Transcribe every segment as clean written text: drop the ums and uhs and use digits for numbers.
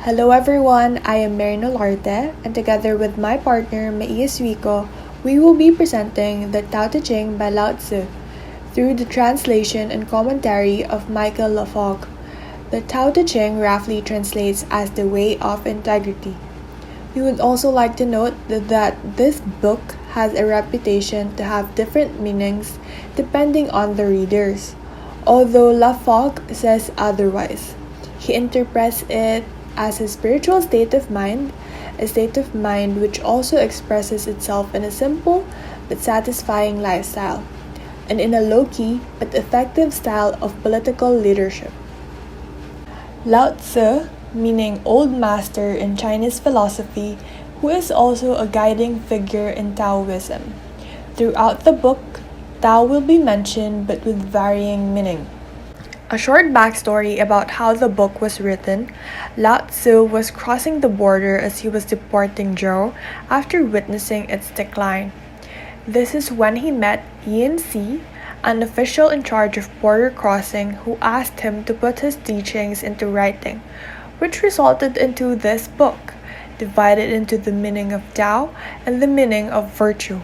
Hello everyone, I am Marino Larte, and together with my partner Maia Suico, we will be presenting the Tao Te Ching by Lao Tzu through the translation and commentary of Michael LaFargue. The Tao Te Ching roughly translates as the way of integrity. We would also like to note that this book has a reputation to have different meanings depending on the readers, although LaFargue says otherwise. He interprets it as a spiritual state of mind, a state of mind which also expresses itself in a simple but satisfying lifestyle, and in a low-key but effective style of political leadership. Lao Tzu, meaning old master in Chinese philosophy, who is also a guiding figure in Taoism. Throughout the book, Tao will be mentioned but with varying meaning. A short backstory about how the book was written: Lao Tzu was crossing the border as he was deporting Zhou after witnessing its decline. This is when he met Yin Si, an official in charge of border crossing, who asked him to put his teachings into writing, which resulted into this book, divided into the meaning of Tao and the meaning of virtue.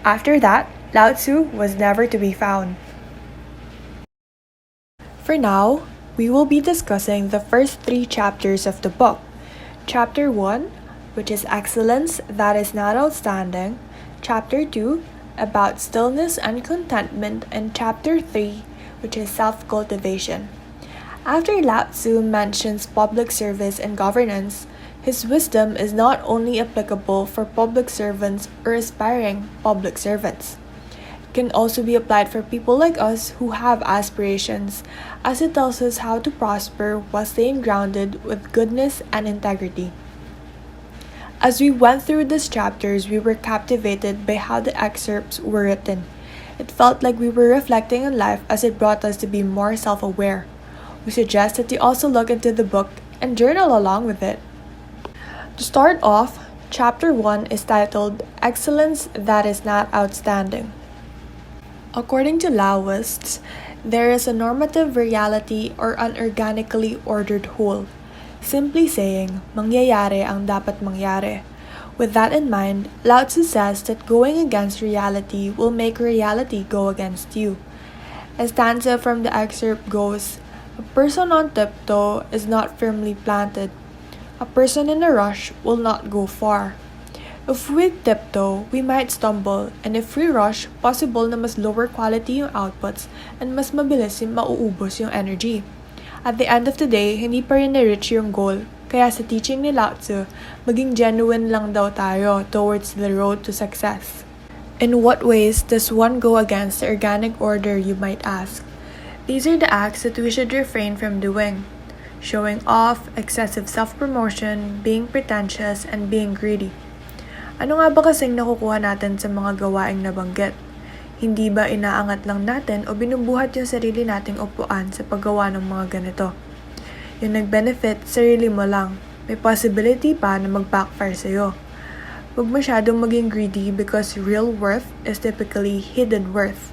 After that, Lao Tzu was never to be found. For now, we will be discussing the first 3 chapters of the book. Chapter 1, which is excellence that is not outstanding. Chapter 2, about stillness and contentment. And Chapter 3, which is self-cultivation. After Lao Tzu mentions public service and governance, his wisdom is not only applicable for public servants or aspiring public servants. Can also be applied for people like us who have aspirations, as it tells us how to prosper while staying grounded with goodness and integrity. As we went through these chapters, we were captivated by how the excerpts were written. It felt like we were reflecting on life as it brought us to be more self-aware. We suggest that you also look into the book and journal along with it. To start off, Chapter 1 is titled Excellence That Is Not Outstanding. According to Laoists, there is a normative reality or an organically ordered whole. Simply saying, mangyayari ang dapat mangyari. With that in mind, Lao Tzu says that going against reality will make reality go against you. A stanza from the excerpt goes, "A person on tiptoe is not firmly planted. A person in a rush will not go far. If we tiptoe, we might stumble, and if we rush, possible na mas lower quality yung outputs and mas mabilis yung mauubos yung energy. At the end of the day, hindi pa rin na-reach yung goal, kaya sa teaching ni Lao Tzu, maging genuine lang daw tayo towards the road to success." In what ways does one go against the organic order, you might ask? These are the acts that we should refrain from doing: showing off, excessive self-promotion, being pretentious, and being greedy. Ano nga ba kasing nakukuha natin sa mga gawaing nabanggit? Hindi ba inaangat lang natin o binubuhat yung sarili nating upuan sa paggawa ng mga ganito? Yung nag-benefit, sarili mo lang. May possibility pa na mag-backfire sa'yo. Huwag masyadong maging greedy because real worth is typically hidden worth.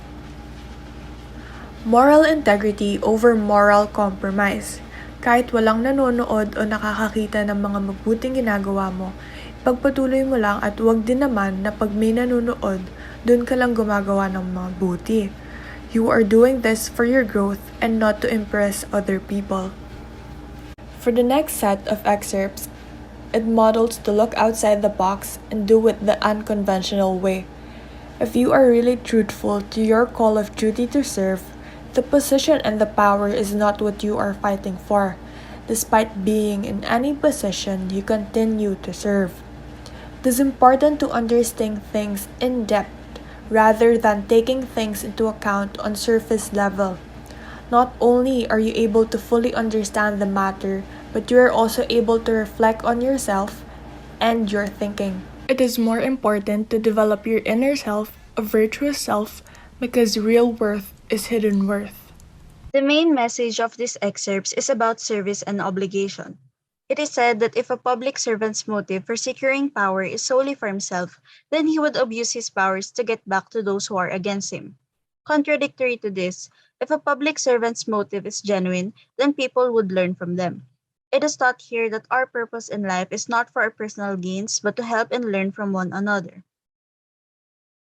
Moral integrity over moral compromise. Kahit walang nanonood o nakakakita ng mga mabuting ginagawa mo, pagpatuloy mo lang at huwag din naman na pag may nanonood, dun ka lang gumagawa ng mga buti. You are doing this for your growth and not to impress other people. For the next set of excerpts, it models to look outside the box and do it the unconventional way. If you are really truthful to your call of duty to serve, the position and the power is not what you are fighting for. Despite being in any position, you continue to serve. It is important to understand things in depth rather than taking things into account on surface level. Not only are you able to fully understand the matter, but you are also able to reflect on yourself and your thinking. It is more important to develop your inner self, a virtuous self, because real worth is hidden worth. The main message of these excerpts is about service and obligation. It is said that if a public servant's motive for securing power is solely for himself, then he would abuse his powers to get back to those who are against him. Contradictory to this, if a public servant's motive is genuine, then people would learn from them. It is taught here that our purpose in life is not for our personal gains but to help and learn from one another.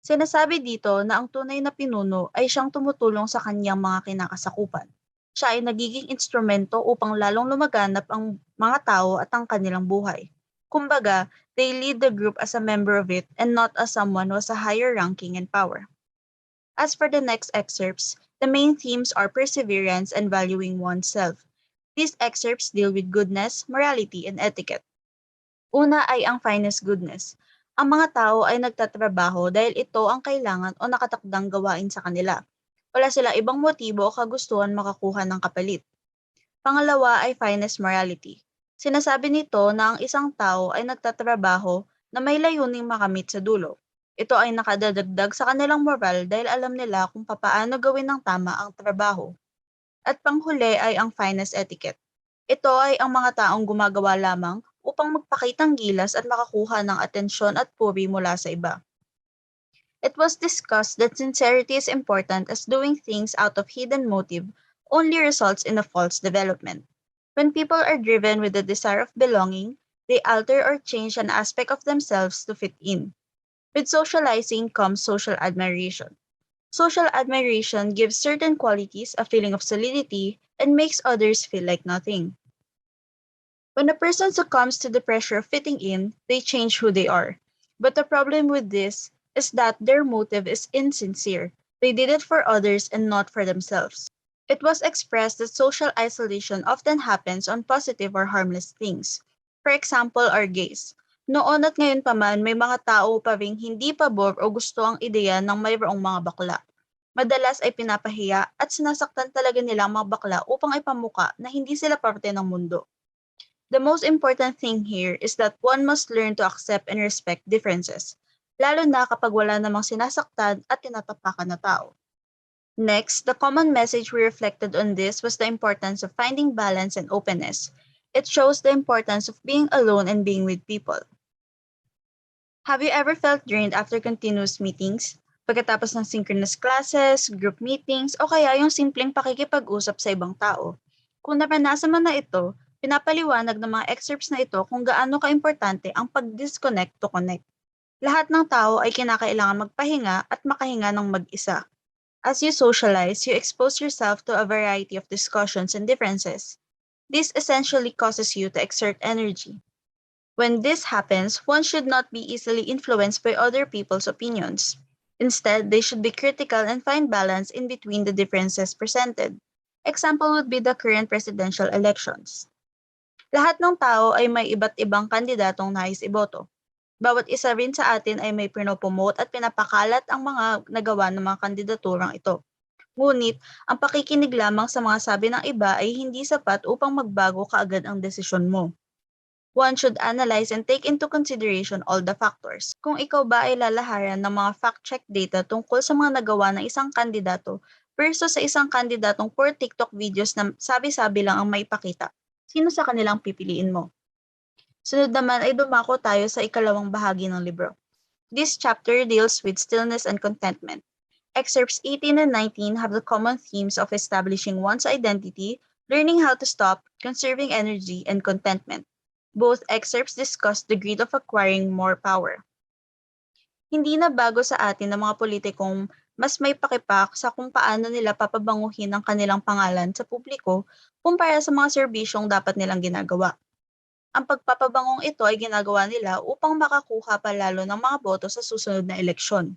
Sinasabi dito na ang tunay na pinuno ay siyang tumutulong sa kanyang mga kinakasakupan. Siya ay nagiging instrumento upang lalong lumaganap ang mga tao at ang kanilang buhay. Kumbaga, they lead the group as a member of it and not as someone who has a higher ranking and power. As for the next excerpts, the main themes are perseverance and valuing oneself. These excerpts deal with goodness, morality, and etiquette. Una ay ang finest goodness. Ang mga tao ay nagtatrabaho dahil ito ang kailangan o nakatakdang gawain sa kanila. Wala sila ibang motibo o kagustuhan makakuha ng kapalit. Pangalawa ay finest morality. Sinasabi nito na ang isang tao ay nagtatrabaho na may layuning makamit sa dulo. Ito ay nakadadagdag sa kanilang moral dahil alam nila kung papaano gawin ng tama ang trabaho. At panghuli ay ang finest etiquette. Ito ay ang mga taong gumagawa lamang upang magpakitang gilas at makakuha ng atensyon at puri mula sa iba. It was discussed that sincerity is important as doing things out of hidden motive only results in a false development. When people are driven with the desire of belonging, they alter or change an aspect of themselves to fit in. With socializing comes social admiration. Social admiration gives certain qualities a feeling of solidity and makes others feel like nothing. When a person succumbs to the pressure of fitting in, they change who they are. But the problem with this is that their motive is insincere. They did it for others and not for themselves. It was expressed that social isolation often happens on positive or harmless things. For example, our gays. Noon at ngayon pa man, may mga tao pa ring hindi pabor o gusto ang ideya ng mayroong mga bakla. Madalas ay pinapahiya at sinasaktan talaga nila ang mga bakla upang ipamuka na hindi sila parte ng mundo. The most important thing here is that one must learn to accept and respect differences, lalo na kapag wala namang sinasaktan at tinatapakan na tao. Next, the common message we reflected on this was the importance of finding balance and openness. It shows the importance of being alone and being with people. Have you ever felt drained after continuous meetings? Pagkatapos ng synchronous classes, group meetings, o kaya yung simpleng pakikipag-usap sa ibang tao? Kung naranasan mo na ito, pinapaliwanag ng mga excerpts na ito kung gaano kaimportante ang pag-disconnect to connect. Lahat ng tao ay kinakailangan magpahinga at makahinga ng mag-isa. As you socialize, you expose yourself to a variety of discussions and differences. This essentially causes you to exert energy. When this happens, one should not be easily influenced by other people's opinions. Instead, they should be critical and find balance in between the differences presented. Example would be the current presidential elections. Lahat ng tao ay may iba't ibang kandidatong nais iboto. Bawat isa rin sa atin ay may pinopromote at pinapakalat ang mga nagawa ng mga kandidaturang ito. Ngunit, ang pakikinig lamang sa mga sabi ng iba ay hindi sapat upang magbago kaagad ang desisyon mo. One should analyze and take into consideration all the factors. Kung ikaw ba ay lalaharan ng mga fact-check data tungkol sa mga nagawa ng isang kandidato versus sa isang kandidatong for TikTok videos na sabi-sabi lang ang maipakita, sino sa kanilang pipiliin mo? Sunod naman ay dumako tayo sa ikalawang bahagi ng libro. This chapter deals with stillness and contentment. Excerpts 18 and 19 have the common themes of establishing one's identity, learning how to stop, conserving energy, and contentment. Both excerpts discuss the greed of acquiring more power. Hindi na bago sa atin ng mga politikong mas may pakipak sa kung paano nila papabanguhin ang kanilang pangalan sa publiko kumpara sa mga serbisyong dapat nilang ginagawa. Ang pagpapabangong ito ay ginagawa nila upang makakuha pa lalo ng mga boto sa susunod na eleksyon.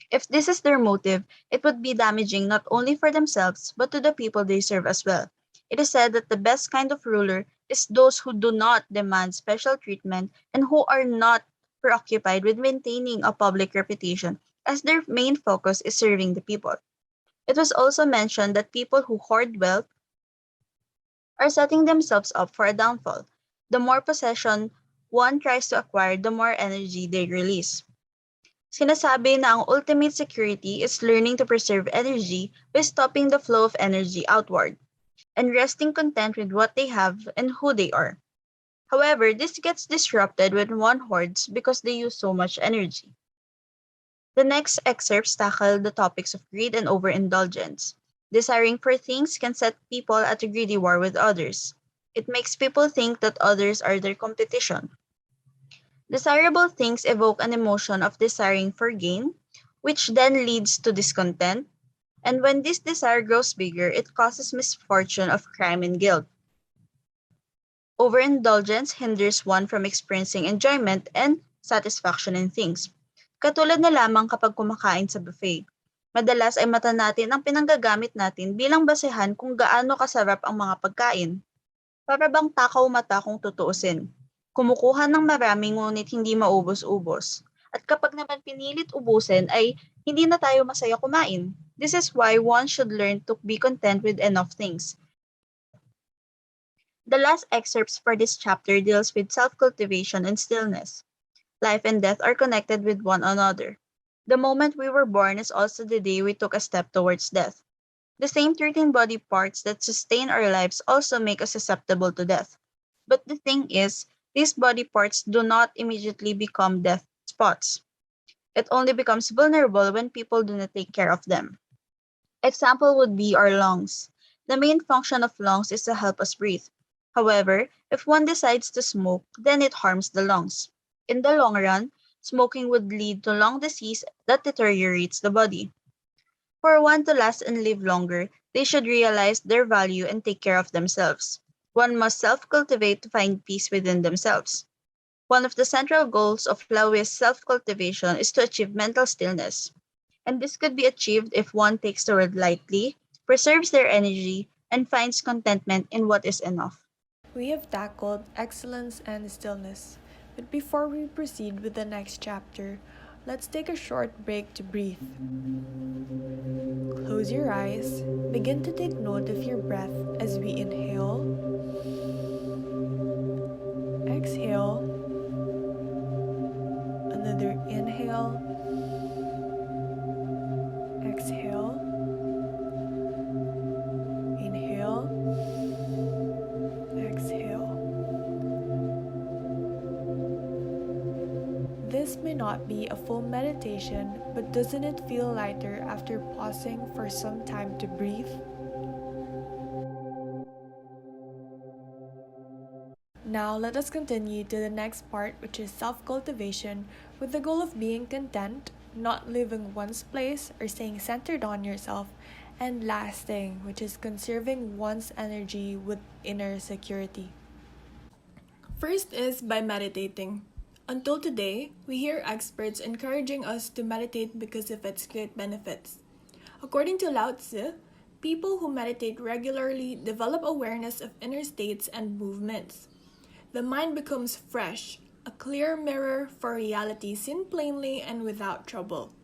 If this is their motive, it would be damaging not only for themselves but to the people they serve as well. It is said that the best kind of ruler is those who do not demand special treatment and who are not preoccupied with maintaining a public reputation as their main focus is serving the people. It was also mentioned that people who hoard wealth are setting themselves up for a downfall. The more possession one tries to acquire, the more energy they release. Sinasabi na ang ultimate security is learning to preserve energy by stopping the flow of energy outward and resting content with what they have and who they are. However, this gets disrupted when one hoards because they use so much energy. The next excerpts tackle the topics of greed and overindulgence. Desiring for things can set people at a greedy war with others. It makes people think that others are their competition. Desirable things evoke an emotion of desiring for gain, which then leads to discontent, and when this desire grows bigger, it causes misfortune of crime and guilt. Overindulgence hinders one from experiencing enjoyment and satisfaction in things. Katulad na lamang kapag kumakain sa buffet. Madalas ay mata natin ang pinanggagamit natin bilang basehan kung gaano kasarap ang mga pagkain. Para bang takaw mata kung tutuusin. Kumukuha ng marami ngunit hindi maubos-ubos. At kapag naman pinilit ubusin ay hindi na tayo masaya kumain. This is why one should learn to be content with enough things. The last excerpts for this chapter deals with self-cultivation and stillness. Life and death are connected with one another. The moment we were born is also the day we took a step towards death. The same 13 body parts that sustain our lives also make us susceptible to death. But the thing is, these body parts do not immediately become death spots. It only becomes vulnerable when people do not take care of them. Example would be our lungs. The main function of lungs is to help us breathe. However, if one decides to smoke, then it harms the lungs. In the long run, smoking would lead to lung disease that deteriorates the body. For one to last and live longer, they should realize their value and take care of themselves. One must self-cultivate to find peace within themselves. One of the central goals of Laoist self-cultivation is to achieve mental stillness. And this could be achieved if one takes the world lightly, preserves their energy, and finds contentment in what is enough. We have tackled excellence and stillness, but before we proceed with the next chapter, let's take a short break to breathe. Close your eyes, begin to take note of your breath as we inhale, exhale, another inhale, exhale, inhale, exhale. This may not be a full meditation, but doesn't it feel lighter after pausing for some time to breathe? Now let us continue to the next part, which is self-cultivation, with the goal of being content, not leaving one's place or staying centered on yourself, and lasting, which is conserving one's energy with inner security. First is by meditating. Until today, we hear experts encouraging us to meditate because of its great benefits. According to Lao Tzu, people who meditate regularly develop awareness of inner states and movements. The mind becomes fresh, a clear mirror for reality seen plainly and without trouble.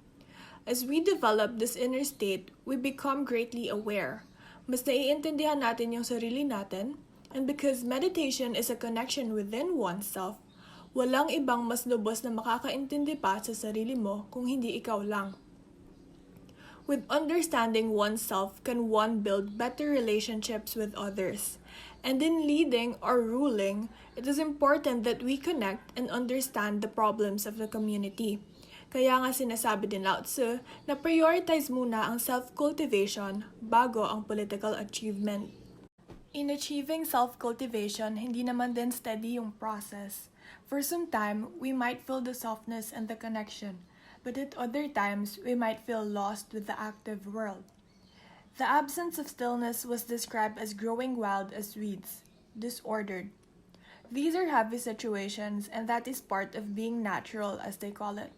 As we develop this inner state, we become greatly aware. Mas naiintindihan natin yung sarili natin, and because meditation is a connection within oneself, walang ibang mas lubos na makakaintindi pa sa sarili mo kung hindi ikaw lang. With understanding oneself can one build better relationships with others. And in leading or ruling, it is important that we connect and understand the problems of the community. Kaya nga sinasabi din Lao Tzu na prioritize muna ang self-cultivation bago ang political achievement. In achieving self-cultivation, hindi naman din steady yung process. For some time, we might feel the softness and the connection, but at other times, we might feel lost with the active world. The absence of stillness was described as growing wild as weeds, disordered. These are heavy situations, and that is part of being natural, as they call it.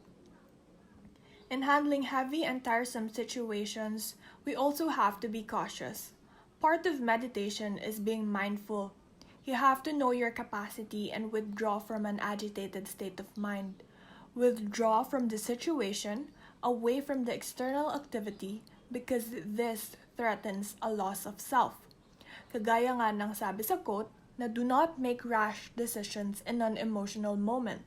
In handling heavy and tiresome situations, we also have to be cautious. Part of meditation is being mindful. You have to know your capacity and withdraw from an agitated state of mind. Withdraw from the situation, away from the external activity, because this threatens a loss of self. Kagaya nga ng sabi sa quote na do not make rash decisions in an emotional moment.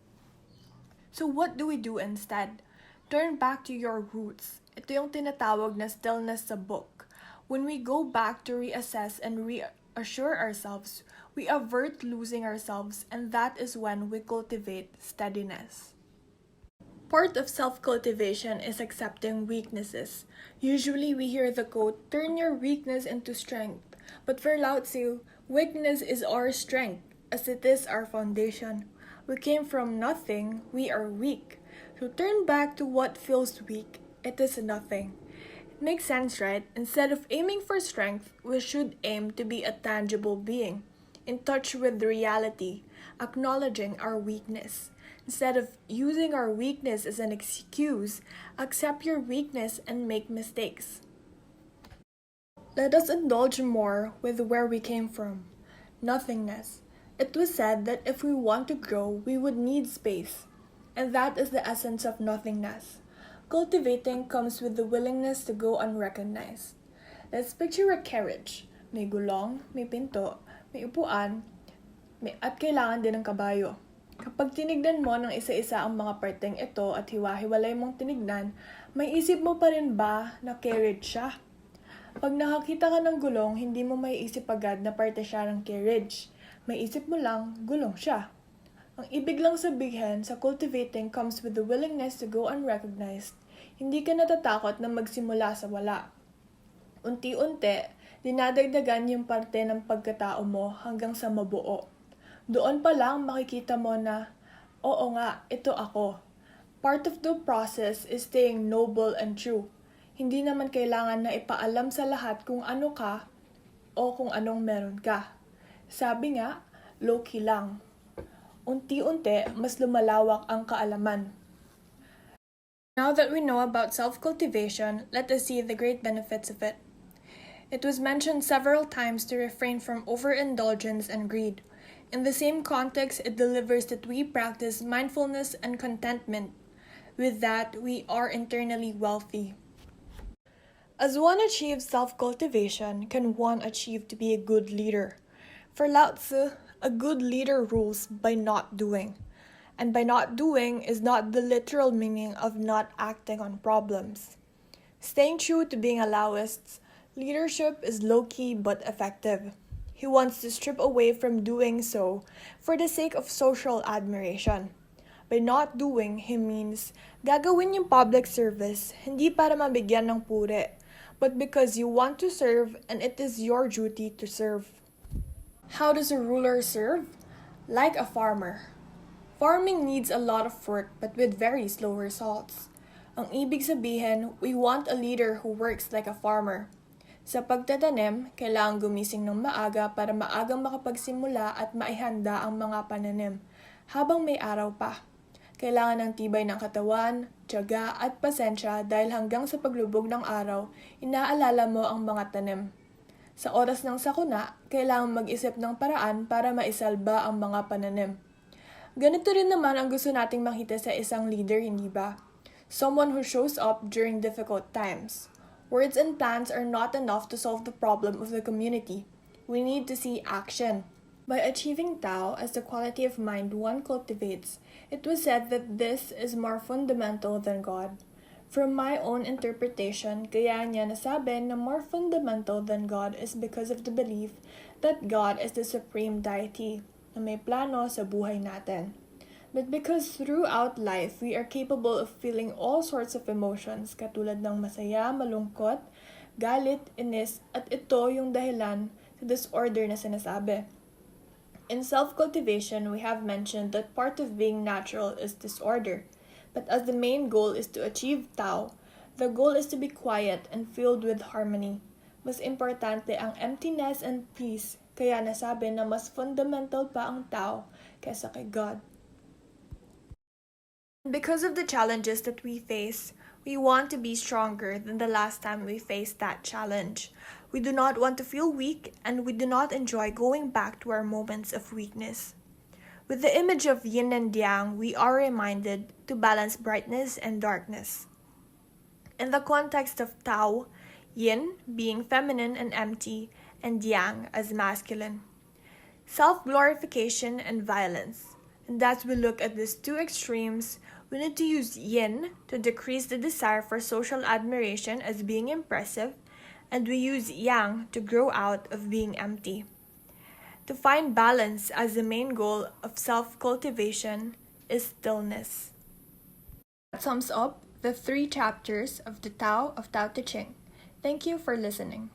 So what do we do instead? Turn back to your roots. Ito yung tinatawag na stillness sa book. When we go back to reassess and reassure ourselves, we avert losing ourselves, and that is when we cultivate steadiness. Part of self-cultivation is accepting weaknesses. Usually we hear the quote, turn your weakness into strength. But for Lao Tzu, Weakness is our strength, as it is our foundation. We came from nothing, we are weak. So turn back to what feels weak, it is nothing. It makes sense, right? Instead of aiming for strength, we should aim to be a tangible being, in touch with reality, acknowledging our weakness. Instead of using our weakness as an excuse, accept your weakness and make mistakes. Let us indulge more with where we came from. Nothingness. It was said that if we want to grow, we would need space. And that is the essence of nothingness. Cultivating comes with the willingness to go unrecognized. Let's picture a carriage. May gulong, may pinto, may upuan, at kailangan din ng kabayo. Kapag tinignan mo ng isa-isa ang mga parteng ito at hiwa-hiwalay mong tinignan, may isip mo pa rin ba na carriage siya? Pag nakakita ka ng gulong, hindi mo maiisip agad na parte siya ng carriage. May isip mo lang, gulong siya. Ang ibig lang sabihin sa cultivating comes with the willingness to go unrecognized. Hindi ka natatakot na magsimula sa wala. Unti-unti, dinadagdagan yung parte ng pagkatao mo hanggang sa mabuo. Doon pa lang makikita mo na, oo nga, ito ako. Part of the process is staying noble and true. Hindi naman kailangan na ipaalam sa lahat kung ano ka o kung anong meron ka. Sabi nga, low-key lang. Unti-unti, mas lumalawak ang kaalaman. Now that we know about self-cultivation, let us see the great benefits of it. It was mentioned several times to refrain from overindulgence and greed. In the same context, it delivers that we practice mindfulness and contentment. With that, we are internally wealthy. As one achieves self-cultivation, can one achieve to be a good leader? For Lao Tzu, a good leader rules by not doing. And by not doing is not the literal meaning of not acting on problems. Staying true to being a Laoist, leadership is low-key but effective. He wants to strip away from doing so for the sake of social admiration. By not doing, he means gagawin yung public service hindi para mabigyan ng puri, but because you want to serve and it is your duty to serve. How does a ruler serve? Like a farmer. Farming needs a lot of work but with very slow results. Ang ibig sabihin, we want a leader who works like a farmer. Sa pagtatanim, kailangan gumising ng maaga para maagang makapagsimula at maihanda ang mga pananim habang may araw pa. Kailangan ng tibay ng katawan, tiyaga at pasensya dahil hanggang sa paglubog ng araw, inaalala mo ang mga tanim. Sa oras ng sakuna, kailangan mag-isip ng paraan para maisalba ang mga pananim. Ganito rin naman ang gusto nating makita sa isang leader, hindi ba? Someone who shows up during difficult times. Words and plans are not enough to solve the problem of the community. We need to see action. By achieving Tao as the quality of mind one cultivates, it was said that this is more fundamental than God. From my own interpretation, kaya niya nasabi na more fundamental than God is because of the belief that God is the supreme deity na may plano sa buhay natin. But because throughout life, we are capable of feeling all sorts of emotions katulad ng masaya, malungkot, galit, inis, at ito yung dahilan sa disorder na sinasabi. In self-cultivation, we have mentioned that part of being natural is disorder. But as the main goal is to achieve Tao, the goal is to be quiet and filled with harmony. Mas importante ang emptiness and peace, kaya nasabi na mas fundamental pa ang Tao kaysa kay God. Because of the challenges that we face, we want to be stronger than the last time we faced that challenge. We do not want to feel weak, and we do not enjoy going back to our moments of weakness. With the image of yin and yang, we are reminded to balance brightness and darkness. In the context of Tao, yin being feminine and empty, and yang as masculine. Self-glorification and violence. And as we look at these two extremes, we need to use yin to decrease the desire for social admiration as being impressive, and we use yang to grow out of being empty. To find balance as the main goal of self-cultivation is stillness. That sums up the 3 chapters of the Tao of Tao Te Ching. Thank you for listening.